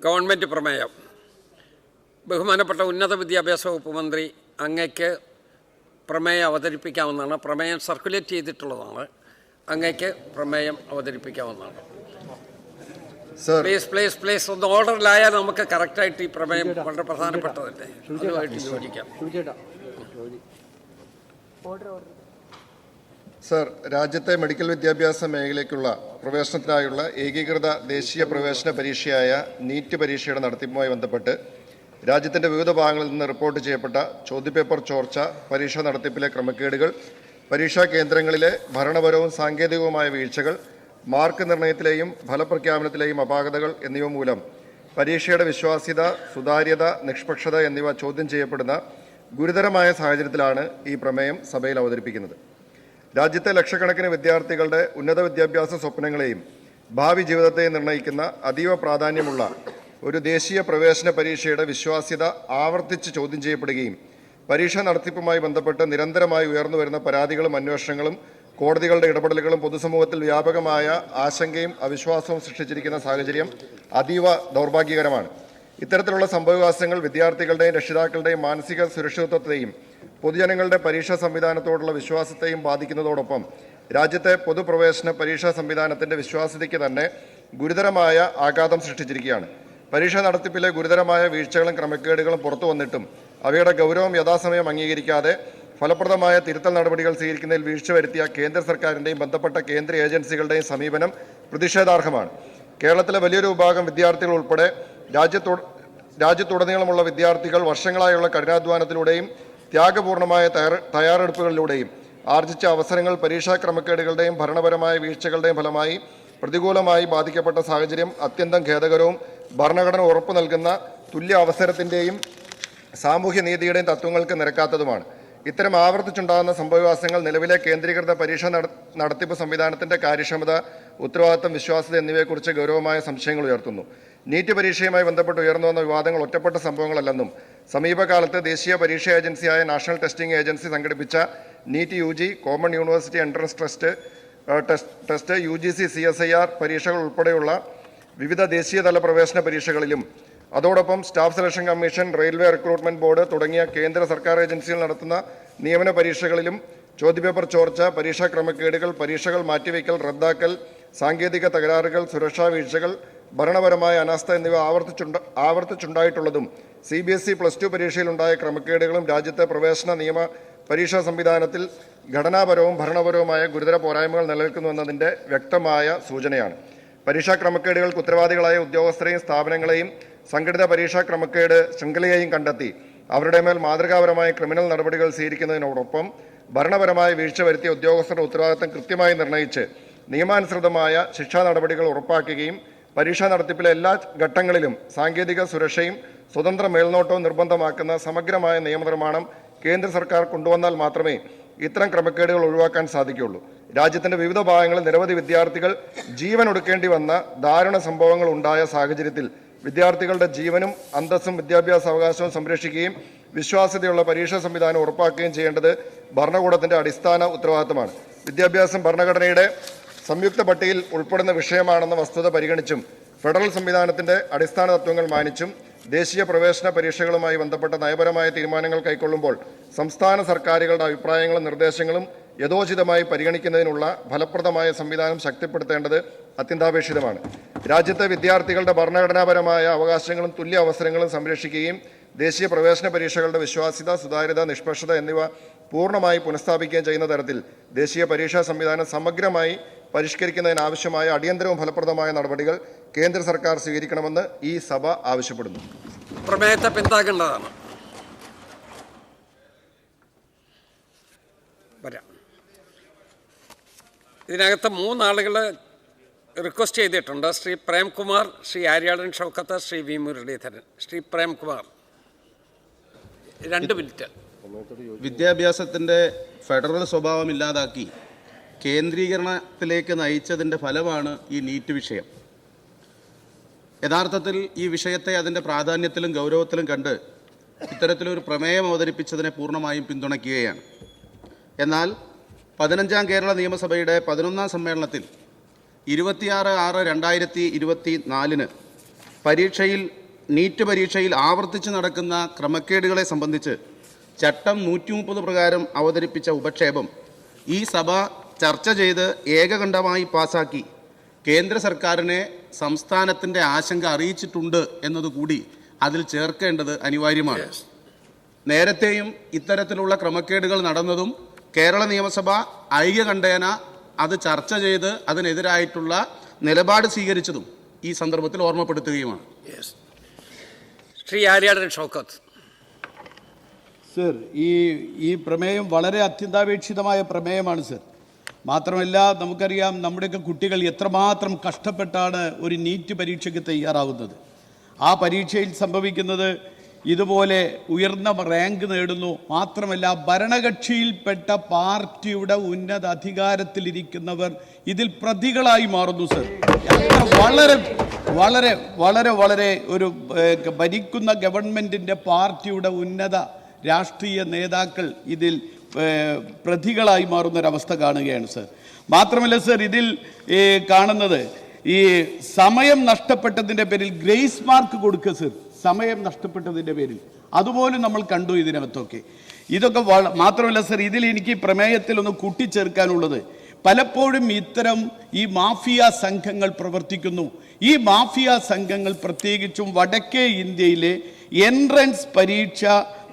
Government പ്രമേയം. ബഹുമാനപ്പെട്ട ഉന്നത വിദ്യാഭ്യാസ വകുപ്പ് മന്ത്രി, അങ്ങയ്ക്ക് പ്രമേയം അവതരിപ്പിക്കാവുന്നതാണ്. പ്രമേയം സർക്കുലേറ്റ് ചെയ്തിട്ടുള്ളതാണ്. അങ്ങയ്ക്ക് പ്രമേയം അവതരിപ്പിക്കാവുന്നതാണ്. പ്ലീസ് ഒന്ന് ഓർഡറിലായാൽ നമുക്ക് കറക്റ്റായിട്ട് ഈ പ്രമേയം വളരെ പ്രധാനപ്പെട്ടതല്ലേ, അതുമായിട്ട് യോജിക്കാം. സർ, രാജ്യത്തെ മെഡിക്കൽ വിദ്യാഭ്യാസ മേഖലയ്ക്കുള്ള പ്രവേശനത്തിനായുള്ള ഏകീകൃത ദേശീയ പ്രവേശന പരീക്ഷയായ നീറ്റ് പരീക്ഷയുടെ നടത്തിപ്പുമായി ബന്ധപ്പെട്ട് രാജ്യത്തിൻ്റെ വിവിധ ഭാഗങ്ങളിൽ നിന്ന് റിപ്പോർട്ട് ചെയ്യപ്പെട്ട ചോദ്യപേപ്പർ ചോർച്ച, പരീക്ഷാ നടത്തിപ്പിലെ ക്രമക്കേടുകൾ, പരീക്ഷാ കേന്ദ്രങ്ങളിലെ ഭരണപരവും സാങ്കേതികവുമായ വീഴ്ചകൾ, മാർക്ക് നിർണയത്തിലെയും ഫലപ്രഖ്യാപനത്തിലെയും അപാകതകൾ എന്നിവ മൂലം പരീക്ഷയുടെ വിശ്വാസ്യത, സുതാര്യത, നിഷ്പക്ഷത എന്നിവ ചോദ്യം ചെയ്യപ്പെടുന്ന ഗുരുതരമായ സാഹചര്യത്തിലാണ് ഈ പ്രമേയം സഭയിൽ അവതരിപ്പിക്കുന്നത്. രാജ്യത്തെ ലക്ഷക്കണക്കിന് വിദ്യാർത്ഥികളുടെ ഉന്നത വിദ്യാഭ്യാസ സ്വപ്നങ്ങളെയും ഭാവി ജീവിതത്തെയും നിർണ്ണയിക്കുന്ന അതീവ പ്രാധാന്യമുള്ള ഒരു ദേശീയ പ്രവേശന പരീക്ഷയുടെ വിശ്വാസ്യത ആവർത്തിച്ച് ചോദ്യം ചെയ്യപ്പെടുകയും പരീക്ഷാ നടത്തിപ്പുമായി ബന്ധപ്പെട്ട് നിരന്തരമായി ഉയർന്നുവരുന്ന പരാതികളും അന്വേഷണങ്ങളും കോടതികളുടെ ഇടപെടലുകളും പൊതുസമൂഹത്തിൽ വ്യാപകമായ ആശങ്കയും അവിശ്വാസവും സൃഷ്ടിച്ചിരിക്കുന്ന സാഹചര്യം അതീവ ദൗർഭാഗ്യകരമാണ്. ഇത്തരത്തിലുള്ള സംഭവവികാസങ്ങൾ വിദ്യാർത്ഥികളുടെയും രക്ഷിതാക്കളുടെയും മാനസിക സുരക്ഷിതത്വത്തെയും പൊതുജനങ്ങളുടെ പരീക്ഷാ സംവിധാനത്തോടുള്ള വിശ്വാസത്തെയും ബാധിക്കുന്നതോടൊപ്പം രാജ്യത്തെ പൊതുപ്രവേശന പരീക്ഷാ സംവിധാനത്തിൻ്റെ വിശ്വാസ്യതയ്ക്ക് തന്നെ ഗുരുതരമായ ആഘാതം സൃഷ്ടിച്ചിരിക്കുകയാണ്. പരീക്ഷാ നടത്തിപ്പിലെ ഗുരുതരമായ വീഴ്ചകളും ക്രമക്കേടുകളും പുറത്തു വന്നിട്ടും അവയുടെ ഗൗരവം യഥാസമയം അംഗീകരിക്കാതെ ഫലപ്രദമായ തിരുത്തൽ നടപടികൾ സ്വീകരിക്കുന്നതിൽ വീഴ്ച വരുത്തിയ കേന്ദ്ര സർക്കാരിൻ്റെയും ബന്ധപ്പെട്ട കേന്ദ്ര ഏജൻസികളുടെയും സമീപനം പ്രതിഷേധാർഹമാണ്. കേരളത്തിലെ വലിയൊരു വിഭാഗം വിദ്യാർത്ഥികൾ ഉൾപ്പെടെ രാജ്യത്തുടനീളമുള്ള വിദ്യാർത്ഥികൾ വർഷങ്ങളായുള്ള കഠിനാധ്വാനത്തിലൂടെയും ത്യാഗപൂർണമായ തയ്യാറെടുപ്പുകളിലൂടെയും ആർജിച്ച അവസരങ്ങൾ പരീക്ഷാ ക്രമക്കേടുകളുടെയും ഭരണപരമായ വീഴ്ചകളുടെയും ഫലമായി പ്രതികൂലമായി ബാധിക്കപ്പെട്ട സാഹചര്യം അത്യന്തം ഖേദകരവും ഭരണഘടന ഉറപ്പു നൽകുന്ന തുല്യ അവസരത്തിൻ്റെയും സാമൂഹ്യനീതിയുടെയും തത്വങ്ങൾക്ക് നിരക്കാത്തതുമാണ്. ഇത്തരം ആവർത്തിച്ചുണ്ടാകുന്ന സംഭവവികാസങ്ങൾ നിലവിലെ കേന്ദ്രീകൃത പരീക്ഷാ നടത്തിപ്പ് സംവിധാനത്തിൻ്റെ കാര്യക്ഷമത, ഉത്തരവാദിത്തം, വിശ്വാസ്യത എന്നിവയെക്കുറിച്ച് ഗൗരവമായ സംശയങ്ങൾ ഉയർത്തുന്നു. നീറ്റ് പരീക്ഷയുമായി ബന്ധപ്പെട്ട് ഉയർന്നു വന്ന വിവാദങ്ങൾ ഒറ്റപ്പെട്ട സംഭവങ്ങളല്ലെന്നും സമീപകാലത്ത് ദേശീയ പരീക്ഷാ ഏജൻസിയായ നാഷണൽ ടെസ്റ്റിംഗ് ഏജൻസി സംഘടിപ്പിച്ച NEET UG, common university entrance test UGC CSIR പരീക്ഷകൾ ഉൾപ്പെടെയുള്ള വിവിധ ദേശീയതല പ്രവേശന പരീക്ഷകളിലും അതോടൊപ്പം staff selection commission, railway recruitment board തുടങ്ങിയ കേന്ദ്ര സർക്കാർ ഏജൻസികൾ നടത്തുന്ന നിയമന പരീക്ഷകളിലും ചോദ്യപേപ്പർ ചോർച്ച, പരീക്ഷാ ക്രമക്കേടുകൾ, പരീക്ഷകൾ മാറ്റിവയ്ക്കൽ, റദ്ദാക്കൽ, സാങ്കേതിക തകരാറുകൾ, സുരക്ഷാ വീഴ്ചകൾ, ഭരണപരമായ അനാസ്ഥ എന്നിവ ആവർത്തിച്ചുണ്ടായിട്ടുള്ളതും CBSE +2 പരീക്ഷയിലുണ്ടായ ക്രമക്കേടുകളും രാജ്യത്തെ പ്രവേശന നിയമ പരീക്ഷാ സംവിധാനത്തിൽ ഘടനാപരവും ഭരണപരവുമായ ഗുരുതര പോരായ്മകൾ നിലനിൽക്കുന്നുവെന്നതിൻ്റെ വ്യക്തമായ സൂചനയാണ്. പരീക്ഷാ ക്രമക്കേടുകൾക്ക് ഉത്തരവാദികളായ ഉദ്യോഗസ്ഥരെയും സ്ഥാപനങ്ങളെയും സംഘടിത പരീക്ഷാ ക്രമക്കേട് ശൃംഖലയെയും കണ്ടെത്തി അവരുടെ മേൽ മാതൃകാപരമായ ക്രിമിനൽ നടപടികൾ സ്വീകരിക്കുന്നതിനോടൊപ്പം ഭരണപരമായ വീഴ്ച വരുത്തിയ ഉദ്യോഗസ്ഥരുടെ ഉത്തരവാദിത്തം കൃത്യമായി നിർണ്ണയിച്ച് നിയമാനുസൃതമായ ശിക്ഷാ നടപടികൾ ഉറപ്പാക്കുകയും പരീക്ഷാ നടത്തിപ്പിലെ എല്ലാ ഘട്ടങ്ങളിലും സാങ്കേതിക സുരക്ഷയും സ്വതന്ത്ര മേൽനോട്ടവും നിർബന്ധമാക്കുന്ന സമഗ്രമായ നിയമനിർമ്മാണം കേന്ദ്ര സർക്കാർ കൊണ്ടുവന്നാൽ മാത്രമേ ഇത്തരം ക്രമക്കേടുകൾ ഒഴിവാക്കാൻ സാധിക്കുകയുള്ളൂ. രാജ്യത്തിൻ്റെ വിവിധ ഭാഗങ്ങളിൽ നിരവധി വിദ്യാർത്ഥികൾ ജീവൻ ഒടുക്കേണ്ടി വന്ന ദാരുണ സംഭവങ്ങൾ ഉണ്ടായ സാഹചര്യത്തിൽ വിദ്യാർത്ഥികളുടെ ജീവനും അന്തസ്സും വിദ്യാഭ്യാസ അവകാശവും സംരക്ഷിക്കുകയും വിശ്വാസ്യതയുള്ള പരീക്ഷാ സംവിധാനം ഉറപ്പാക്കുകയും ചെയ്യേണ്ടത് ഭരണകൂടത്തിൻ്റെ അടിസ്ഥാന ഉത്തരവാദിത്തമാണ്. വിദ്യാഭ്യാസം ഭരണഘടനയുടെ സംയുക്ത പട്ടികയിൽ ഉൾപ്പെടുന്ന വിഷയമാണെന്ന വസ്തുത പരിഗണിച്ചും ഫെഡറൽ സംവിധാനത്തിൻ്റെ അടിസ്ഥാന തത്വങ്ങൾ മാനിച്ചും ദേശീയ പ്രവേശന പരീക്ഷകളുമായി ബന്ധപ്പെട്ട നയപരമായ തീരുമാനങ്ങൾ കൈക്കൊള്ളുമ്പോൾ സംസ്ഥാന സർക്കാരുകളുടെ അഭിപ്രായങ്ങളും നിർദ്ദേശങ്ങളും യഥോചിതമായി പരിഗണിക്കുന്നതിനുള്ള ഫലപ്രദമായ സംവിധാനം ശക്തിപ്പെടുത്തേണ്ടത് അത്യന്താപേക്ഷിതമാണ്. രാജ്യത്തെ വിദ്യാർത്ഥികളുടെ ഭരണഘടനാപരമായ അവകാശങ്ങളും തുല്യ അവസരങ്ങളും സംരക്ഷിക്കുകയും ദേശീയ പ്രവേശന പരീക്ഷകളുടെ വിശ്വാസ്യത, സുതാര്യത, നിഷ്പക്ഷത എന്നിവ പൂർണ്ണമായി പുനഃസ്ഥാപിക്കുകയും ചെയ്യുന്ന തരത്തിൽ ദേശീയ പരീക്ഷാ സംവിധാനം സമഗ്രമായി പരിഷ്കരിക്കുന്നതിനാവശ്യമായ അടിയന്തരവും ഫലപ്രദമായ നടപടികൾ കേന്ദ്ര സർക്കാർ സ്വീകരിക്കണമെന്ന് ഈ സഭ ആവശ്യപ്പെടുന്നു. പ്രമേയത്തെ പിന്താങ്ങേണ്ടതാണ്. ഇതിനകത്ത് 3 ആളുകൾ റിക്വസ്റ്റ് ചെയ്തിട്ടുണ്ട്. ശ്രീ പ്രേംകുമാർ, ശ്രീ ആര്യാടൻ ഷൗക്കത്ത്, ശ്രീ V മുരളീധരൻ. ശ്രീ പ്രേംകുമാർ, 2 മിനിറ്റ്. വിദ്യാഭ്യാസത്തിൻ്റെ ഫെഡറൽ സ്വഭാവം ഇല്ലാതാക്കി കേന്ദ്രീകരണത്തിലേക്ക് നയിച്ചതിൻ്റെ ഫലമാണ് ഈ നീറ്റ് വിഷയം. യഥാർത്ഥത്തിൽ ഈ വിഷയത്തെ അതിൻ്റെ പ്രാധാന്യത്തിലും ഗൗരവത്തിലും കണ്ട് ഇത്തരത്തിലൊരു പ്രമേയം അവതരിപ്പിച്ചതിനെ പൂർണ്ണമായും പിന്തുണയ്ക്കുകയാണ്. എന്നാൽ 15ാം കേരള നിയമസഭയുടെ 11ാം സമ്മേളനത്തിൽ 26/6/2024 നീറ്റ് പരീക്ഷയിൽ ആവർത്തിച്ച് നടക്കുന്ന ക്രമക്കേടുകളെ സംബന്ധിച്ച് ചട്ടം 130 പ്രകാരം അവതരിപ്പിച്ച ഉപക്ഷേപം ഈ സഭ ചർച്ച ചെയ്ത് ഏകകണ്ഠമായി പാസാക്കി കേന്ദ്ര സർക്കാരിനെ സംസ്ഥാനത്തിൻ്റെ ആശങ്ക അറിയിച്ചിട്ടുണ്ട് എന്നതുകൂടി അതിൽ ചേർക്കേണ്ടത് അനിവാര്യമാണ്. നേരത്തെയും ഇത്തരത്തിലുള്ള ക്രമക്കേടുകൾ നടന്നതും കേരള നിയമസഭ ഐക്യകണ്ഠേന അത് ചർച്ച ചെയ്ത് അതിനെതിരായിട്ടുള്ള നിലപാട് സ്വീകരിച്ചതും ഈ സന്ദർഭത്തിൽ ഓർമ്മപ്പെടുത്തുകയുമാണ്. ശ്രീ ആര്യാടൻ ഷൗക്കത്ത്. സർ, ഈ പ്രമേയം വളരെ അത്യന്താപേക്ഷിതമായ പ്രമേയമാണ് സർ. മാത്രമല്ല, നമുക്കറിയാം നമ്മുടെയൊക്കെ കുട്ടികൾ എത്രമാത്രം കഷ്ടപ്പെട്ടാണ് ഒരു നീറ്റ് പരീക്ഷയ്ക്ക് തയ്യാറാവുന്നത്. ആ പരീക്ഷയിൽ സംഭവിക്കുന്നത് ഇതുപോലെ ഉയർന്ന റാങ്ക് നേടുന്നു. മാത്രമല്ല, ഭരണകക്ഷിയിൽപ്പെട്ട പാർട്ടിയുടെ ഉന്നത അധികാരത്തിലിരിക്കുന്നവർ ഇതിൽ പ്രതികളായി മാറുന്നു സർ. വളരെ വളരെ വളരെ വളരെ ഒരു ഭരിക്കുന്ന ഗവൺമെൻറ്റിൻ്റെ പാർട്ടിയുടെ ഉന്നത രാഷ്ട്രീയ നേതാക്കൾ ഇതിൽ പ്രതികളായി മാറുന്നൊരവസ്ഥ കാണുകയാണ് സർ. മാത്രമല്ല സർ, ഇതിൽ കാണുന്നത് ഈ സമയം നഷ്ടപ്പെട്ടതിൻ്റെ പേരിൽ ഗ്രേസ് മാർക്ക് കൊടുക്കുക സർ. സമയം നഷ്ടപ്പെട്ടതിൻ്റെ പേരിൽ അതുപോലും നമ്മൾ കണ്ടു ഇതിനകത്തൊക്കെ. ഇതൊക്കെ മാത്രമല്ല സർ, ഇതിൽ എനിക്ക് പ്രമേയത്തിൽ ഒന്ന് കൂട്ടിച്ചേർക്കാനുള്ളത്, പലപ്പോഴും ഇത്തരം ഈ മാഫിയ സംഘങ്ങൾ പ്രവർത്തിക്കുന്നു. ഈ മാഫിയ സംഘങ്ങൾ പ്രത്യേകിച്ചും വടക്കേ ഇന്ത്യയിലെ എൻട്രൻസ് പരീക്ഷ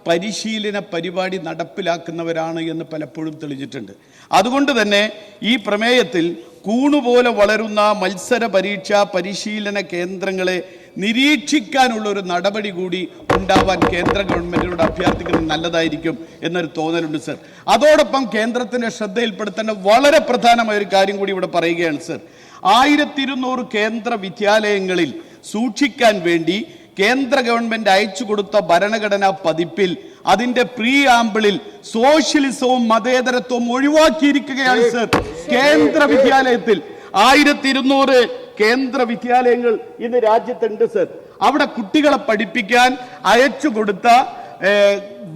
പരിശീലന പരിപാടി നടപ്പിലാക്കുന്നവരാണ് എന്ന് പലപ്പോഴും തെളിഞ്ഞിട്ടുണ്ട്. അതുകൊണ്ട് തന്നെ ഈ പ്രമേയത്തിൽ കൂണുപോലെ വളരുന്ന മത്സര പരീക്ഷ പരിശീലന കേന്ദ്രങ്ങളെ നിരീക്ഷിക്കാനുള്ള ഒരു നടപടി കൂടി ഉണ്ടാവാൻ കേന്ദ്ര ഗവൺമെൻറ്റിനോട് അഭ്യർത്ഥിക്കുന്നത് നല്ലതായിരിക്കും എന്നൊരു തോന്നലുണ്ട് സർ. അതോടൊപ്പം കേന്ദ്രത്തിൻ്റെ ശ്രദ്ധയിൽപ്പെടുത്തേണ്ട വളരെ പ്രധാനമായ ഒരു കാര്യം കൂടി ഇവിടെ പറയുകയാണ് സർ. 1200 കേന്ദ്ര വിദ്യാലയങ്ങളിൽ സൂക്ഷിക്കാൻ വേണ്ടി കേന്ദ്ര ഗവൺമെൻറ് അയച്ചു കൊടുത്ത ഭരണഘടനാ പതിപ്പിൽ അതിൻ്റെ പ്രീആമ്പിളിൽ സോഷ്യലിസവും മതേതരത്വവും ഒഴിവാക്കിയിരിക്കുകയാണ് സർ. കേന്ദ്ര വിദ്യാലയത്തിൽ 1200 കേന്ദ്ര വിദ്യാലയങ്ങൾ ഇന്ന് രാജ്യത്തുണ്ട് സർ. അവിടെ കുട്ടികളെ പഠിപ്പിക്കാൻ അയച്ചു കൊടുത്ത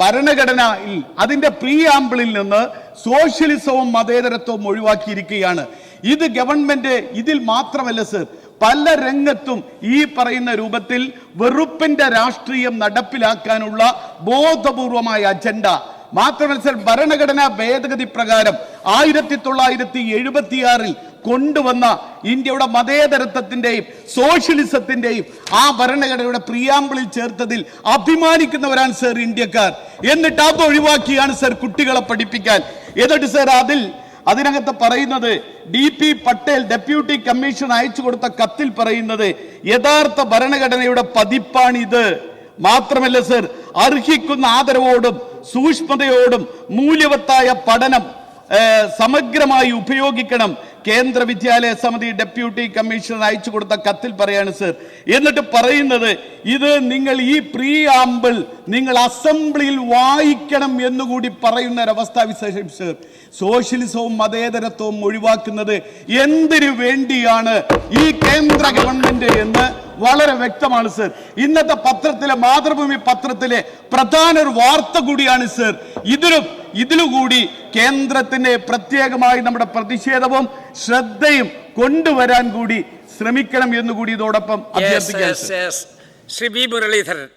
ഭരണഘടനയിൽ അതിൻ്റെ പ്രീആമ്പിളിൽ നിന്ന് സോഷ്യലിസവും മതേതരത്വവും ഒഴിവാക്കിയിരിക്കുകയാണ്. ഇത് ഗവൺമെന്റ് ഇതിൽ മാത്രമല്ല സർ, പല രംഗത്തും ഈ പറയുന്ന രൂപത്തിൽ വെറുപ്പിന്റെ രാഷ്ട്രീയം നടപ്പിലാക്കാനുള്ള ബോധപൂർവമായ അജണ്ട. മാത്രമല്ല സർ, ഭരണഘടനാ ഭേദഗതി പ്രകാരം 1976 കൊണ്ടുവന്ന ഇന്ത്യയുടെ മതേതരത്വത്തിന്റെയും സോഷ്യലിസത്തിന്റെയും ആ ഭരണഘടനയുടെ പ്രിയാമ്പിളിൽ ചേർത്തതിൽ അഭിമാനിക്കുന്നവരാണ് സർ ഇന്ത്യക്കാർ. എന്നിട്ട് അത് ഒഴിവാക്കിയാണ് സർ കുട്ടികളെ പഠിപ്പിക്കാൻ. എന്നിട്ട് സർ അതിനകത്ത് പറയുന്നത് DP പട്ടേൽ ഡെപ്യൂട്ടി കമ്മീഷൻ അയച്ചു കൊടുത്ത കത്തിൽ പറയുന്നത് യഥാർത്ഥ ഭരണഘടനയുടെ പതിപ്പാണിത്. മാത്രമല്ല സർ, അർഹിക്കുന്ന ആദരവോടും സൂക്ഷ്മതയോടും മൂല്യവത്തായ പഠനം സമഗ്രമായി ഉപയോഗിക്കണം. കേന്ദ്ര വിദ്യാലയ സമിതി ഡെപ്യൂട്ടി കമ്മീഷണർ അയച്ചു കൊടുത്ത കത്തിൽ പറയാണ് സർ. എന്നിട്ട് പറയുന്നത് ഇത് നിങ്ങൾ ഈ പ്രീആമ്പിൾ നിങ്ങൾ അസംബ്ലിയിൽ വായിക്കണം എന്നുകൂടി പറയുന്ന ഒരവസ്ഥാ വിശേഷം സർ. സോഷ്യലിസവും മതേതരത്വവും ഒഴിവാക്കുന്നത് എന്തിനു വേണ്ടിയാണ് ഈ കേന്ദ്ര ഗവൺമെന്റ് എന്ന് വളരെ വ്യക്തമാണ് സർ. ഇന്നത്തെ പത്രത്തിലെ മാതൃഭൂമി പത്രത്തിലെ പ്രധാന ഒരു വാർത്ത കൂടിയാണ് സർ. ഇതിലുകൂടി കേന്ദ്രത്തിന് പ്രത്യേകമായി നമ്മുടെ പ്രതിഷേധവും ശ്രദ്ധയും കൊണ്ടുവരാൻ കൂടി ശ്രമിക്കണം എന്നുകൂടി ഇതോടൊപ്പം അഭ്യർത്ഥിക്കാം. ശ്രീ വി മുരളീധരൻ.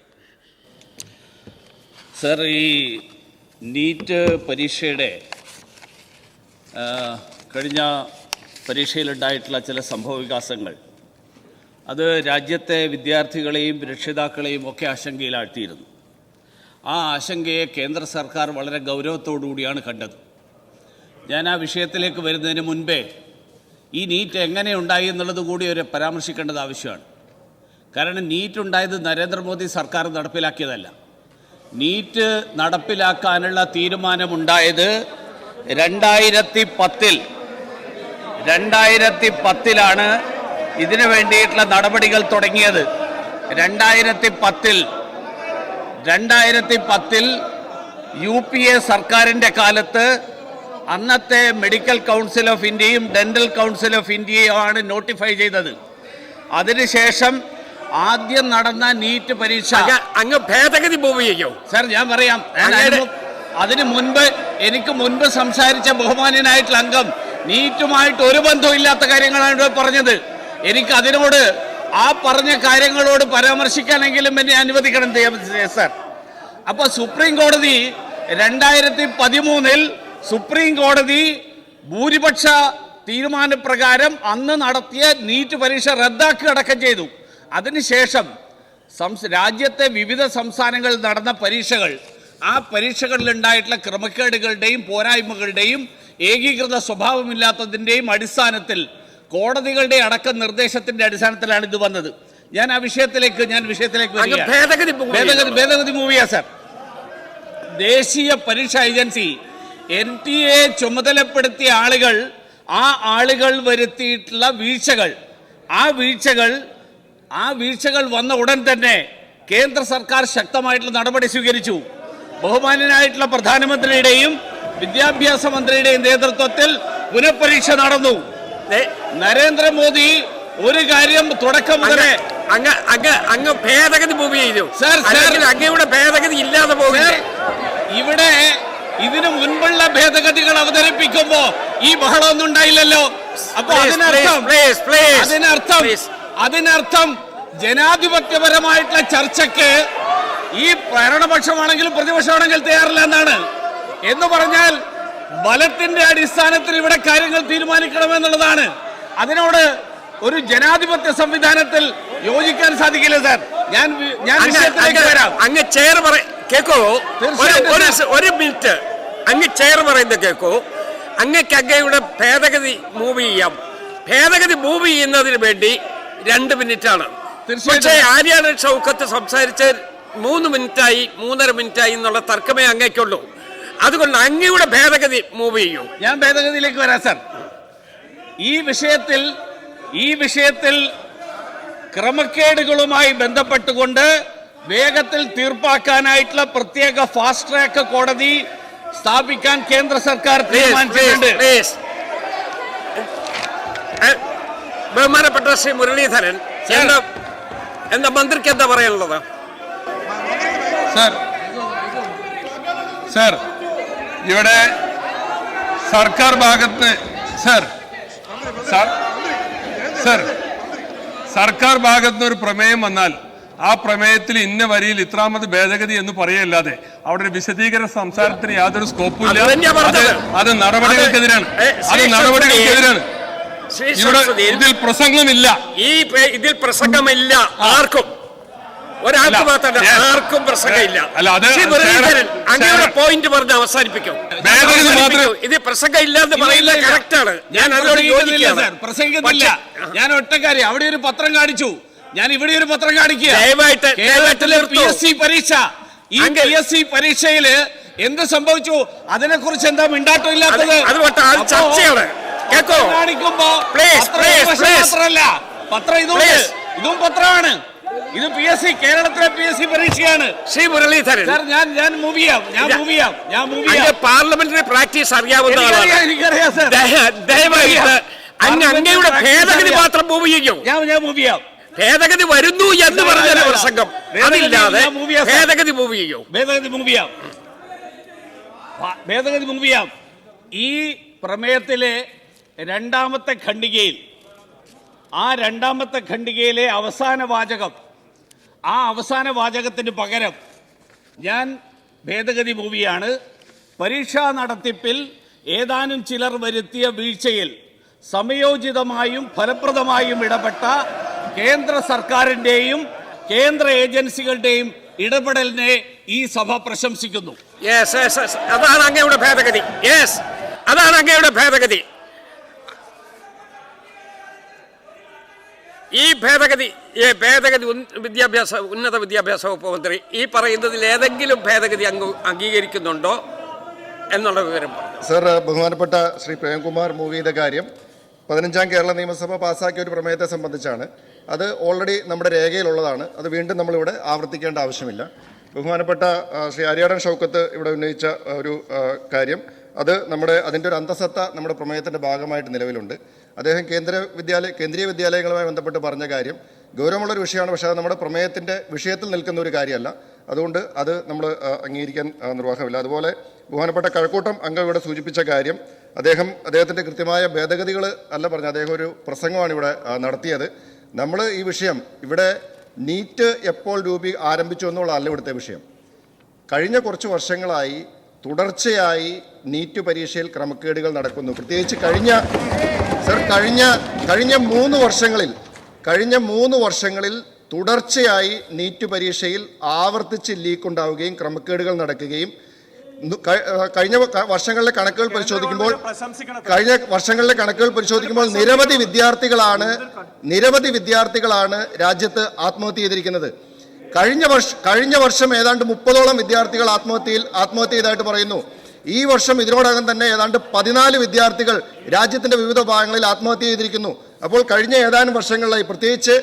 സർ, ഈ നീറ്റ് പരീക്ഷയുടെ കഴിഞ്ഞ പരീക്ഷയിലുണ്ടായിട്ടുള്ള ചില സംഭവവികാസങ്ങൾ അത് രാജ്യത്തെ വിദ്യാർത്ഥികളെയും രക്ഷിതാക്കളെയും ഒക്കെ ആശങ്കയിലാഴ്ത്തിയിരുന്നു. ആ ആശങ്കയെ കേന്ദ്ര സർക്കാർ വളരെ ഗൗരവത്തോടുകൂടിയാണ് കണ്ടത്. ഞാൻ ആ വിഷയത്തിലേക്ക് വരുന്നതിന് മുൻപേ ഈ നീറ്റ് എങ്ങനെ ഉണ്ടായി എന്നുള്ളത് കൂടി ഒരു പരാമർശിക്കേണ്ടത് ആവശ്യമാണ്. കാരണം നീറ്റ് ഉണ്ടായത് നരേന്ദ്രമോദി സർക്കാർ നടപ്പിലാക്കിയതല്ല. നീറ്റ് നടപ്പിലാക്കാനുള്ള തീരുമാനമുണ്ടായത് 2010-ലാണ് ഇതിനു വേണ്ടിയിട്ടുള്ള നടപടികൾ തുടങ്ങിയത്. 2010 UPA സർക്കാരിൻ്റെ കാലത്ത് അന്നത്തെ മെഡിക്കൽ കൗൺസിൽ ഓഫ് ഇന്ത്യയും ഡെന്റൽ കൗൺസിൽ ഓഫ് ഇന്ത്യയുമാണ് നോട്ടിഫൈ ചെയ്തത്. അതിനുശേഷം ആദ്യം നടന്ന നീറ്റ് പരീക്ഷ അങ്ങ് ഭേദഗതി പോവുകയോ സർ? ഞാൻ പറയാം. അതിനു മുൻപ് എനിക്ക് മുൻപ് സംസാരിച്ച ബഹുമാന്യനായിട്ടുള്ള അംഗം നീറ്റുമായിട്ട് ഒരു ബന്ധവും ഇല്ലാത്ത കാര്യങ്ങളാണ് ഇവിടെ പറഞ്ഞത്. എനിക്ക് അതിനോട് ആ പറഞ്ഞ കാര്യങ്ങളോട് പരാമർശിക്കാനെങ്കിലും എന്നെ അനുവദിക്കണം സർ. അപ്പൊ സുപ്രീം കോടതി 2013 സുപ്രീം കോടതി ഭൂരിപക്ഷ തീരുമാനപ്രകാരം അന്ന് നടത്തിയ നീറ്റ് പരീക്ഷ റദ്ദാക്കുക അടക്കം ചെയ്തു. അതിനുശേഷം രാജ്യത്തെ വിവിധ സംസ്ഥാനങ്ങളിൽ നടന്ന പരീക്ഷകൾ, ആ പരീക്ഷകളിൽ ഉണ്ടായിട്ടുള്ള ക്രമക്കേടുകളുടെയും പോരായ്മകളുടെയും ഏകീകൃത സ്വഭാവമില്ലാത്തതിൻ്റെയും അടിസ്ഥാനത്തിൽ കോടതികളുടെ അടക്കം നിർദ്ദേശത്തിന്റെ അടിസ്ഥാനത്തിലാണ് ഇത് വന്നത്. ഞാൻ വിഷയത്തിലേക്ക് ഭേദഗതി മൂവിയാ സർ. ദേശീയ പരീക്ഷാ ഏജൻസി NTA ചുമതലപ്പെടുത്തിയ ആളുകൾ വരുത്തിയിട്ടുള്ള വീഴ്ചകൾ വന്ന ഉടൻ തന്നെ കേന്ദ്ര സർക്കാർ ശക്തമായിട്ടുള്ള നടപടി സ്വീകരിച്ചു. ബഹുമാന്യനായിട്ടുള്ള പ്രധാനമന്ത്രിയുടെയും വിദ്യാഭ്യാസ മന്ത്രിയുടെയും നേതൃത്വത്തിൽ പുനഃപരീക്ഷ നടന്നു. നരേന്ദ്രമോദി ഒരു കാര്യം തുടക്കം മുതലേ അങ്ങ് ഭേദഗതി മൂവ് ചെയ്തു സർ. അങ്ങയുടെ ഭേദഗതി ഇല്ലാതെ പോകും. ഇവിടെ ഇതിനു മുൻപുള്ള ഭേദഗതികൾ അവതരിപ്പിക്കുമ്പോ ഈ ബഹളമൊന്നും ഉണ്ടായില്ലല്ലോ. അപ്പൊ അതിനർത്ഥം ജനാധിപത്യപരമായിട്ടുള്ള ചർച്ചയ്ക്ക് ഈ ഭരണപക്ഷമാണെങ്കിലും പ്രതിപക്ഷമാണെങ്കിലും തയ്യാറില്ല എന്നാണ്. എന്ന് പറഞ്ഞാൽ ബലത്തിന്റെ അടിസ്ഥാനത്തിൽ ഇവിടെ കാര്യങ്ങൾ തീരുമാനിക്കണമെന്നുള്ളതാണ്. അതിനോട് ഒരു ജനാധിപത്യ സംവിധാനത്തിൽ യോജിക്കാൻ സാധിക്കില്ല സാർ. ഞാൻ വിഷയത്തിലേക്ക് വരാം. അങ്ങ് ചെയർ കേക്കോ, ഒരു മിനിറ്റ്. അങ്ങ് ചെയർ പറയുന്നത് കേക്കോ. അങ്ങയുടെ ഭേദഗതി മൂവ് ചെയ്യാം. ഭേദഗതി മൂവ് ചെയ്യുന്നതിന് വേണ്ടി 2 മിനിറ്റാണ്. പക്ഷേ ആര്യാടൻ ഷൗക്കത്ത് സംസാരിച്ച് 3 മിനിറ്റായി 3.5 മിനിറ്റായി എന്നുള്ള തർക്കമേ അങ്ങേക്കുള്ളൂ. അതുകൊണ്ട് അങ്ങയുടെ ഭേദഗതി മൂവ് ചെയ്യൂ. ഞാൻ ഭേദഗതിയിലേക്ക് വരാം സാർ. ഈ വിഷയത്തിൽ ക്രമക്കേടുകളുമായി ബന്ധപ്പെട്ടുകൊണ്ട് വേഗത്തിൽ തീർപ്പാക്കാനായിട്ടുള്ള പ്രത്യേക ഫാസ്റ്റ് ട്രാക്ക് കോടതി സ്ഥാപിക്കാൻ കേന്ദ്ര സർക്കാർ തീരുമാനിച്ചിട്ടുണ്ട്. ബഹുമാനപ്പെട്ട ശ്രീ മുരളീധരൻ, എന്താ മന്ത്രിക്ക് എന്താ പറയാനുള്ളത്? സർ, ഇവിടെ സർക്കാർ ഭാഗത്ത് സർക്കാർ ഭാഗത്ത് ഒരു പ്രമേയം വന്നാൽ ആ പ്രമേയത്തിൽ ഇന്ന വരിയിൽ ഇത്രാമത് ഭേദഗതി എന്ന് പറയല്ലാതെ അവിടെ ഒരു വിശദീകരണ സംസാരത്തിന് യാതൊരു സ്കോപ്പും ഇല്ല. അത് നടപടികൾക്കെതിരാണ്. ഇതിൽ പ്രസംഗമില്ല. ഇതിൽ പ്രസംഗമില്ല. ആർക്കും ഒരാൾക്ക് മാത്രമല്ല, ആർക്കും പ്രസംഗമില്ല. അങ്ങയുടെ പോയിന്റ് പറഞ്ഞ് അവസാനിപ്പിക്കും. ഇത് പ്രസംഗം ഇല്ലാന്ന് പറയുന്നത് കറക്റ്റാണ്. ഞാൻ അതിനോട് പ്രസംഗിക്കുന്നില്ല. ഞാൻ ഒറ്റക്കാരി അവിടെ ഒരു പത്രം കാണിച്ചു, ഞാൻ ഇവിടെ ഒരു പത്രം കാണിക്കുക. കേരളത്തിലെ PSC പരീക്ഷ, ഈ PSC പരീക്ഷയില് എന്ത് സംഭവിച്ചു അതിനെക്കുറിച്ച് എന്താ മിണ്ടാട്ടം ഇല്ലാത്തത്? ചർച്ചയാണ്. കാണിക്കുമ്പോ മാത്രമല്ല, പത്രം ഇതും പത്രമാണ്. ഇത് PSC, കേരളത്തിലെ PSC പരീക്ഷയാണ്. ശ്രീ മുരളീധരൻ, ഞാൻ മൂവ് ചെയ്യാം. പാർലമെന്ററി പ്രാക്ടീസ് അറിയാവുന്ന എനിക്കറിയാം സാർ. ദയവായിട്ട് അങ്ങയുടെ ഭേദഗതി മാത്രം മൂവ് ചെയ്യും. ഞാൻ മൂവ് ചെയ്യാം. ഭേദഗതി വരുന്നു എന്ന് പറഞ്ഞ പ്രസംഗം അതില്ലാതെ ഭേദഗതി മൂവ് ചെയ്യും. ഭേദഗതി മൂവ് ചെയ്യാം. ഈ പ്രമേയത്തിലെ രണ്ടാമത്തെ ഖണ്ഡികയിലെ അവസാന വാചകം, ആ അവസാന വാചകത്തിന് പകരം ഞാൻ ഭേദഗതി മൂവിയാണ്. പരീക്ഷാ നടത്തിപ്പിൽ ഏതാനും ചിലർ വരുത്തിയ വീഴ്ചയിൽ സമയോചിതമായും ഫലപ്രദമായും ഇടപെട്ട കേന്ദ്ര സർക്കാരിൻ്റെയും കേന്ദ്ര ഏജൻസികളുടെയും ഇടപെടലിനെ ഈ സഭ പ്രശംസിക്കുന്നു. അതാണ് അങ്ങയുടെ ഭേദഗതി. അതാണ് അങ്ങയുടെ ഭേദഗതി. ഈ ഭേദഗതി ഉന്നത വിദ്യാഭ്യാസ വകുപ്പ് മന്ത്രി ഈ പറയുന്നതിൽ ഏതെങ്കിലും ഭേദഗതി അംഗീകരിക്കുന്നുണ്ടോ എന്നുള്ള വിവരം? സർ, ബഹുമാനപ്പെട്ട ശ്രീ പ്രേംകുമാർ മൂവ് ചെയ്ത കാര്യം 15ാം കേരള നിയമസഭ പാസ്സാക്കിയ ഒരു പ്രമേയത്തെ സംബന്ധിച്ചാണ്. അത് ഓൾറെഡി നമ്മുടെ രേഖയിലുള്ളതാണ്. അത് വീണ്ടും നമ്മളിവിടെ ആവർത്തിക്കേണ്ട ആവശ്യമില്ല. ബഹുമാനപ്പെട്ട ശ്രീ ആര്യാടൻ ഷൗക്കത്ത് ഇവിടെ ഉന്നയിച്ച ഒരു കാര്യം, അതിൻ്റെ ഒരു അന്തസത്ത നമ്മുടെ പ്രമേയത്തിൻ്റെ ഭാഗമായിട്ട് നിലവിലുണ്ട്. അദ്ദേഹം കേന്ദ്രീയ വിദ്യാലയങ്ങളുമായി ബന്ധപ്പെട്ട് പറഞ്ഞ കാര്യം ഗൗരവമുള്ളൊരു വിഷയമാണ്. പക്ഷേ അത് നമ്മുടെ പ്രമേയത്തിൻ്റെ വിഷയത്തിൽ നിൽക്കുന്ന ഒരു കാര്യമല്ല. അതുകൊണ്ട് അത് നമ്മൾ അംഗീകരിക്കാൻ നിർവാഹമില്ല. അതുപോലെ ബഹുമാനപ്പെട്ട കഴക്കൂട്ടം അംഗം ഇവിടെ സൂചിപ്പിച്ച കാര്യം, അദ്ദേഹത്തിൻ്റെ കൃത്യമായ ഭേദഗതികൾ അല്ല പറഞ്ഞത്, അദ്ദേഹം ഒരു പ്രസംഗമാണ് ഇവിടെ നടത്തിയത്. നമ്മൾ ഈ വിഷയം ഇവിടെ നീറ്റ് എപ്പോൾ ആരംഭിച്ചു എന്നുള്ളതല്ല ഇവിടുത്തെ വിഷയം. കഴിഞ്ഞ കുറച്ച് വർഷങ്ങളായി തുടർച്ചയായി നീറ്റ് പരീക്ഷയിൽ ക്രമക്കേടുകൾ നടക്കുന്നു. പ്രത്യേകിച്ച് കഴിഞ്ഞ 3 വർഷങ്ങളിൽ തുടർച്ചയായി നീറ്റ് പരീക്ഷയിൽ ആവർത്തിച്ച് ലീക്ക് ഉണ്ടാവുകയും ക്രമക്കേടുകൾ നടക്കുകയും കഴിഞ്ഞ വർഷങ്ങളിലെ കണക്കുകൾ പരിശോധിക്കുമ്പോൾ നിരവധി വിദ്യാർത്ഥികളാണ് രാജ്യത്ത് ആത്മഹത്യ ചെയ്തിരിക്കുന്നത്. കഴിഞ്ഞ വർഷം ഏതാണ്ട് 30ഓളം വിദ്യാർത്ഥികൾ ആത്മഹത്യ ചെയ്തതായിട്ട് പറയുന്നു. ഈ വർഷം ഇതിനോടകം തന്നെ ഏതാണ്ട് 14 വിദ്യാർത്ഥികൾ രാജ്യത്തിന്റെ വിവിധ ഭാഗങ്ങളിൽ ആത്മഹത്യ ചെയ്തിരിക്കുന്നു. അപ്പോൾ കഴിഞ്ഞ ഏതാനും വർഷങ്ങളിലായി പ്രത്യേകിച്ച്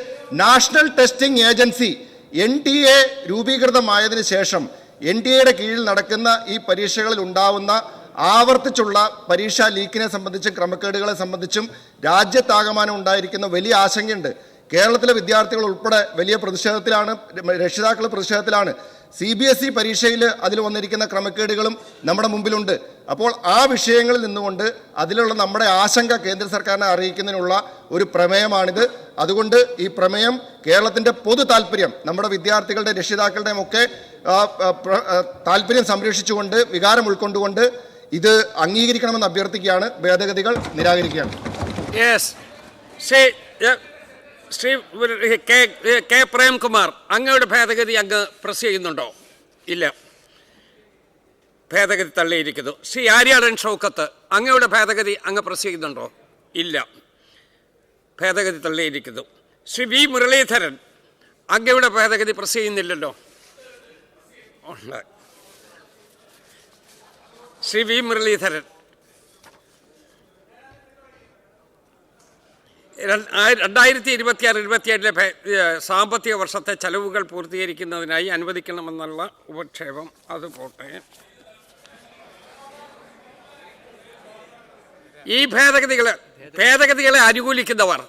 നാഷണൽ ടെസ്റ്റിംഗ് ഏജൻസി NTA രൂപീകൃതമായതിനു ശേഷം NTA കീഴിൽ നടക്കുന്ന ഈ പരീക്ഷകളിൽ ഉണ്ടാവുന്ന ആവർത്തിച്ചുള്ള പരീക്ഷാ ലീക്കിനെ സംബന്ധിച്ചും ക്രമക്കേടുകളെ സംബന്ധിച്ചും രാജ്യത്താകമാനം ഉണ്ടായിരിക്കുന്ന വലിയ ആശങ്കയുണ്ട്. കേരളത്തിലെ വിദ്യാർത്ഥികൾ ഉൾപ്പെടെ വലിയ പ്രതിഷേധത്തിലാണ്, രക്ഷിതാക്കൾ പ്രതിഷേധത്തിലാണ്. CBSE പരീക്ഷയിൽ അതിൽ വന്നിരിക്കുന്ന ക്രമക്കേടുകളും നമ്മുടെ മുമ്പിലുണ്ട്. അപ്പോൾ ആ വിഷയങ്ങളിൽ നിന്നുകൊണ്ട് അതിലുള്ള നമ്മുടെ ആശങ്ക കേന്ദ്ര സർക്കാരിനെ അറിയിക്കുന്നതിനുള്ള ഒരു പ്രമേയമാണിത്. അതുകൊണ്ട് ഈ പ്രമേയം കേരളത്തിൻ്റെ പൊതു താല്പര്യം, നമ്മുടെ വിദ്യാർത്ഥികളുടെ രക്ഷിതാക്കളുടെയും ഒക്കെ താല്പര്യം സംരക്ഷിച്ചുകൊണ്ട്, വികാരം ഉൾക്കൊണ്ടുകൊണ്ട് ഇത് അംഗീകരിക്കണമെന്ന് അഭ്യർത്ഥിക്കുകയാണ്. ഭേദഗതികൾ നിരാകരിക്കുകയാണ്. ശ്രീ കെ പ്രേംകുമാർ, അങ്ങയുടെ ഭേദഗതി അങ്ങ് പ്രസ് ചെയ്യുന്നുണ്ടോ? ഇല്ല, ഭേദഗതി തള്ളിയിരിക്കുന്നു. ശ്രീ ആര്യാടൻ ഷൗക്കത്ത്, അങ്ങയുടെ ഭേദഗതി അങ്ങ് പ്രസ് ചെയ്യുന്നുണ്ടോ? ഇല്ല, ഭേദഗതി തള്ളിയിരിക്കുന്നു. ശ്രീ വി മുരളീധരൻ, അങ്ങയുടെ ഭേദഗതി പ്രസ് ചെയ്യുന്നില്ലല്ലോ? ഉണ്ട്. ശ്രീ വി മുരളീധരൻ, 2026-27 സാമ്പത്തിക വർഷത്തെ ചെലവുകൾ പൂർത്തീകരിക്കുന്നതിനായി അനുവദിക്കണമെന്നുള്ള ഉപക്ഷേപം അത് പോട്ടെ. ഈ ഭേദഗതികളെ അനുകൂലിക്കുന്നവർ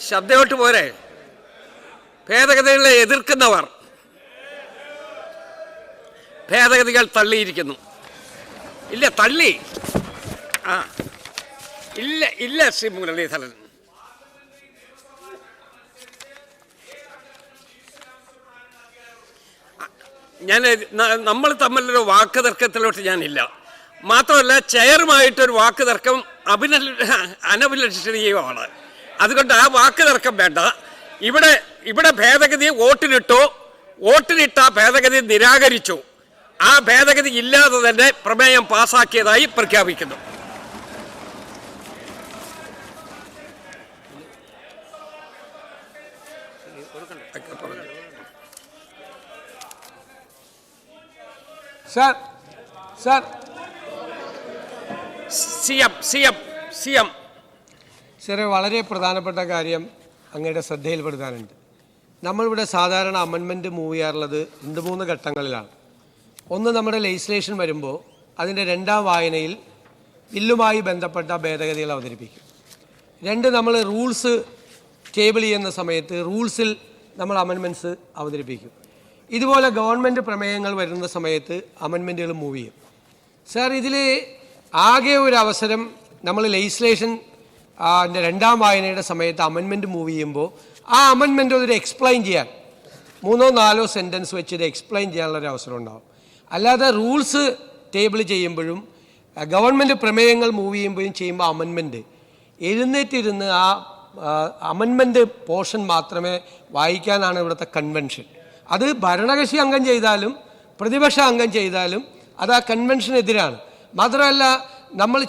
ശബ്ദയോട്ട് പോരെ, ഭേദഗതികളെ എതിർക്കുന്നവർ ഭേദഗതികൾ തള്ളിയിരിക്കുന്നു. ഇല്ല, തള്ളി. ഇല്ല ശ്രീ മുരളീധരൻ, നമ്മൾ തമ്മിലൊരു വാക്ക് തർക്കത്തിലോട്ട് ഞാനില്ല. മാത്രമല്ല, ചെയറുമായിട്ടൊരു വാക്ക് തർക്കം അനഭിലഷണീയമാണ്. അതുകൊണ്ട് ആ വാക്ക് തർക്കം വേണ്ട. ഇവിടെ ഭേദഗതി വോട്ടിനിട്ട ഭേദഗതി നിരാകരിച്ചു. ആ ഭേദഗതി ഇല്ലാതെ തന്നെ പ്രമേയം പാസാക്കിയതായി പ്രഖ്യാപിക്കുന്നു. സിഎം സാറേ, വളരെ പ്രധാനപ്പെട്ട കാര്യം അങ്ങയുടെ ശ്രദ്ധയിൽപ്പെടുത്താനുണ്ട്. നമ്മളിവിടെ സാധാരണ അമെൻമെൻറ്റ് മൂവ് ചെയ്യാറുള്ളത് 2-3 ഘട്ടങ്ങളിലാണ്. ഒന്ന്, നമ്മുടെ ലെജിസ്ലേഷൻ വരുമ്പോൾ അതിൻ്റെ 2ാം വായനയിൽ ബില്ലുമായി ബന്ധപ്പെട്ട ഭേദഗതികൾ അവതരിപ്പിക്കും. 2, നമ്മൾ റൂൾസ് ടേബിൾ ചെയ്യുന്ന സമയത്ത് റൂൾസിൽ നമ്മൾ അമെൻമെൻറ്റ്സ് അവതരിപ്പിക്കും. ഇതുപോലെ ഗവൺമെൻറ് പ്രമേയങ്ങൾ വരുന്ന സമയത്ത് അമെൻമെൻറ്റുകൾ മൂവ് ചെയ്യും. സാർ, ഇതിൽ ആകെ ഒരു അവസരം നമ്മൾ ലെജിസ്ലേഷൻ 2ാം വായനയുടെ സമയത്ത് അമെൻമെൻറ്റ് മൂവ് ചെയ്യുമ്പോൾ ആ അമെൻമെൻറ്റ് ഒരു എക്സ്പ്ലെയിൻ ചെയ്യാൻ 3-4 സെൻറ്റൻസ് വെച്ച് ഇത് എക്സ്പ്ലെയിൻ ചെയ്യാനുള്ളൊരു അവസരം ഉണ്ടാവും. അല്ലാതെ റൂൾസ് ടേബിൾ ചെയ്യുമ്പോഴും ഗവൺമെൻറ് പ്രമേയങ്ങൾ മൂവ് ചെയ്യുമ്പോൾ അമെൻമെൻറ്റ് എഴുന്നേറ്റിരുന്ന് ആ അമെൻമെൻറ്റ് പോർഷൻ മാത്രമേ വായിക്കാനാണ് ഇവിടുത്തെ കൺവെൻഷൻ. അത് ഭരണകക്ഷി അംഗം ചെയ്താലും പ്രതിപക്ഷ അംഗം ചെയ്താലും അത് ആ കൺവെൻഷനെതിരാണ്. മാത്രമല്ല, നമ്മൾ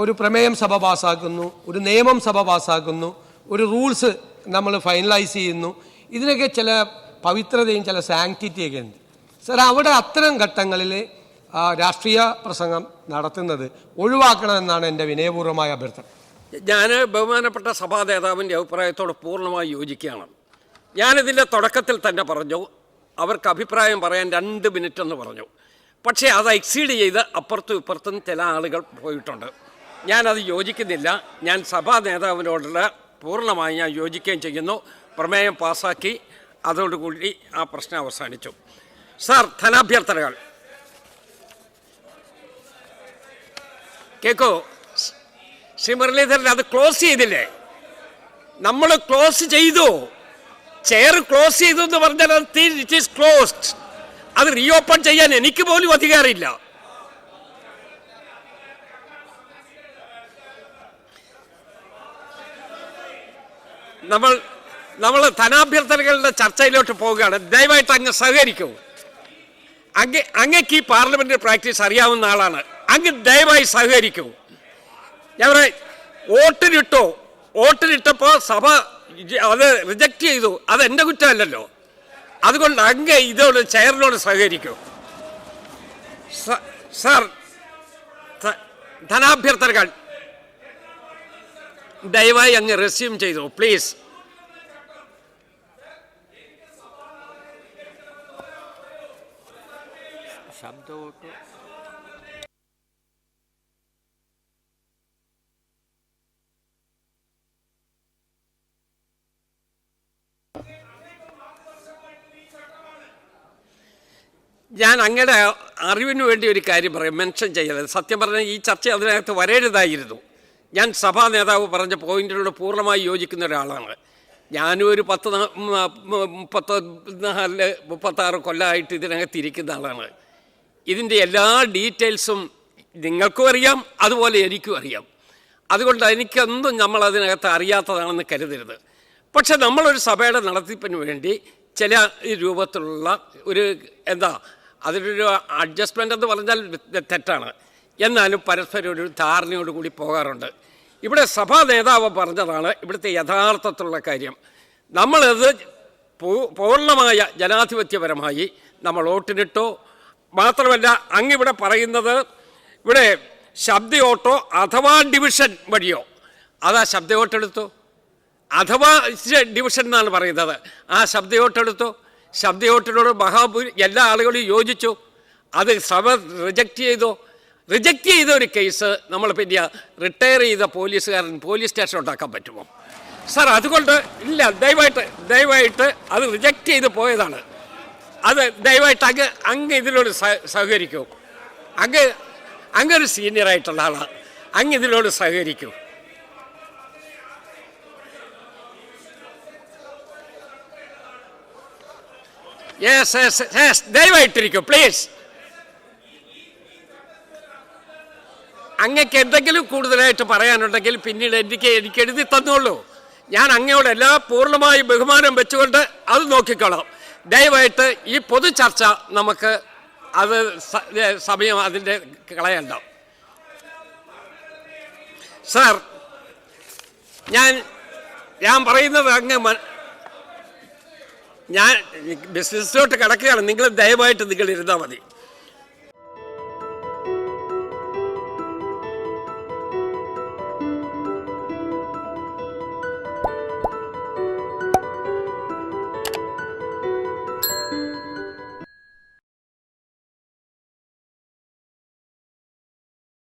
ഒരു പ്രമേയം സഭ പാസ്സാക്കുന്നു, ഒരു നിയമം സഭ പാസ്സാക്കുന്നു, ഒരു റൂൾസ് നമ്മൾ ഫൈനലൈസ് ചെയ്യുന്നു. ഇതിനൊക്കെ ചില പവിത്രതയും ചില സാങ്ക്ടിറ്റിയൊക്കെ ഉണ്ട്. സാർ, അവിടെ അത്തരം ഘട്ടങ്ങളിൽ രാഷ്ട്രീയ പ്രസംഗം നടത്തുന്നത് ഒഴിവാക്കണമെന്നാണ് എൻ്റെ വിനയപൂർവ്വമായ അഭ്യർത്ഥന. ഞാൻ ബഹുമാനപ്പെട്ട സഭാ നേതാവിൻ്റെ അഭിപ്രായത്തോട് പൂർണ്ണമായി യോജിക്കുകയാണ്. ഞാനിതിൻ്റെ തുടക്കത്തിൽ തന്നെ പറഞ്ഞു, അവർക്ക് അഭിപ്രായം പറയാൻ 2 മിനിറ്റ് എന്ന് പറഞ്ഞു. പക്ഷേ അത് എക്സീഡ് ചെയ്ത് അപ്പുറത്തും ഇപ്പുറത്തും ചില ആളുകൾ പോയിട്ടുണ്ട്. ഞാനത് യോജിക്കുന്നില്ല. ഞാൻ സഭാ നേതാവിനോടുള്ള പൂർണ്ണമായി ഞാൻ യോജിക്കുകയും ചെയ്യുന്നു. പ്രമേയം പാസ്സാക്കി, അതോടുകൂടി ആ പ്രശ്നം അവസാനിച്ചു. സാർ, ധനാഭ്യർത്ഥനകൾ കേൾക്കൂ. ശ്രീ മുരളീധരൻ അത് ക്ലോസ് ചെയ്തില്ലേ? നമ്മൾ ക്ലോസ് ചെയ്തു, ചെയർ ക്ലോസ് ചെയ്തു എന്ന് പറഞ്ഞാൽ ഇറ്റ് ഈസ് ക്ലോസ്ഡ്. അത് റീഓപ്പൺ ചെയ്യാൻ എനിക്ക് പോലും അധികാരമില്ല. നമ്മൾ ധനാഭ്യർത്ഥനകളുടെ ചർച്ചയിലോട്ട് പോവുകയാണ്. ദയവായിട്ട് അങ്ങ് സഹകരിക്കൂ. അങ്ങക്ക് ഈ പാർലമെന്റ് പ്രാക്ടീസ് അറിയാവുന്ന ആളാണ്. അങ്ങ് ദയവായി സഹകരിക്കൂ. ഞാൻ വോട്ടിനിട്ടപ്പോൾ സഭ അത് റിജക്റ്റ് ചെയ്തു. അത് എൻ്റെ കുറ്റമല്ലല്ലോ. അതുകൊണ്ട് അങ്ങ് ഇതോട് ചെയറിനോട് സഹകരിക്കൂ. സർ, ധനാഭ്യർത്ഥനകൾ ദയവായി അങ്ങ് റെസ്യൂം ചെയ്തു പ്ലീസ്. ശബ്ദവോട്ട് ഞാൻ അങ്ങയുടെ അറിവിന് വേണ്ടി ഒരു കാര്യം പറയാം, മെൻഷൻ ചെയ്യരുത്. സത്യം പറഞ്ഞാൽ ഈ ചർച്ച അതിനകത്ത് വരരുതായിരുന്നു. ഞാൻ സഭാ നേതാവ് പറഞ്ഞ പോയിന്റിനോട് പൂർണ്ണമായി യോജിക്കുന്ന ഒരാളാണ്. ഞാനും ഒരു 36 കൊല്ലമായിട്ട് ഇതിനകത്ത് ഇരിക്കുന്ന ആളാണ്. ഇതിൻ്റെ എല്ലാ ഡീറ്റെയിൽസും നിങ്ങൾക്കും അറിയാം, അതുപോലെ എനിക്കും അറിയാം. അതുകൊണ്ട് എനിക്കൊന്നും നമ്മളതിനകത്ത് അറിയാത്തതാണെന്ന് കരുതരുത്. പക്ഷെ നമ്മളൊരു സഭയുടെ നടത്തിപ്പിന് വേണ്ടി ചില രൂപത്തിലുള്ള ഒരു അതിലൊരു അഡ്ജസ്റ്റ്മെൻ്റ് എന്ന് പറഞ്ഞാൽ തെറ്റാണ്, എന്നാലും പരസ്പരം ഒരു ധാരണയോടുകൂടി പോകാറുണ്ട്. ഇവിടെ സഭാ നേതാവ് പറഞ്ഞതാണ് ഇവിടുത്തെ യഥാർത്ഥത്തിലുള്ള കാര്യം. നമ്മളത് പൂർണ്ണമായ ജനാധിപത്യപരമായി നമ്മൾ വോട്ടിനിട്ടോ. മാത്രമല്ല അങ്ങിവിടെ പറയുന്നത് ഇവിടെ ശബ്ദവോട്ടോ അഥവാ ഡിവിഷൻ വഴിയോ, അതാ ശബ്ദവോട്ടെടുത്തു. അഥവാ ഡിവിഷൻ എന്നാണ് പറയുന്നത്. ആ ശബ്ദവോട്ടെടുത്തു. ശബ്ദവോട്ടിനോട് എല്ലാ ആളുകളും യോജിച്ചു. അത് സഭ റിജക്റ്റ് ചെയ്ത ഒരു കേസ് നമ്മൾ പിന്നെ റിട്ടയർ ചെയ്ത പോലീസുകാരൻ പോലീസ് സ്റ്റേഷൻ ഉണ്ടാക്കാൻ പറ്റുമോ സാർ? അതുകൊണ്ട് ഇല്ല, ദയവായിട്ട് അത് റിജക്റ്റ് ചെയ്ത് പോയതാണ്. അത് ദയവായിട്ട് അങ്ങ് ഇതിനോട് സഹകരിക്കൂ. അങ്ങൊരു സീനിയറായിട്ടുള്ള ആളാണ്, അങ്ങ് ഇതിനോട് സഹകരിക്കൂ. Yes ദയവായിട്ടിരിക്കും please. അങ്ങക്ക് എന്തെങ്കിലും കൂടുതലായിട്ട് പറയാനുണ്ടെങ്കിൽ പിന്നീട് എനിക്ക് എഴുതി തന്നോളൂ. ഞാൻ അങ്ങയോട് എല്ലാ പൂർണ്ണമായി ബഹുമാനം വെച്ചുകൊണ്ട് അത് നോക്കിക്കോളാം. ദയവായിട്ട് ഈ പൊതു ചർച്ച നമുക്ക് അത് സമയം അതിൻ്റെ കളയണ്ട. സാർ, ഞാൻ പറയുന്നത് അങ്ങ് ഞാൻ ബിസിനസ്സിലോട്ട് കിടക്കുകയാണ്. നിങ്ങൾ ദയവായിട്ട് ഇരുന്നാൽ മതി.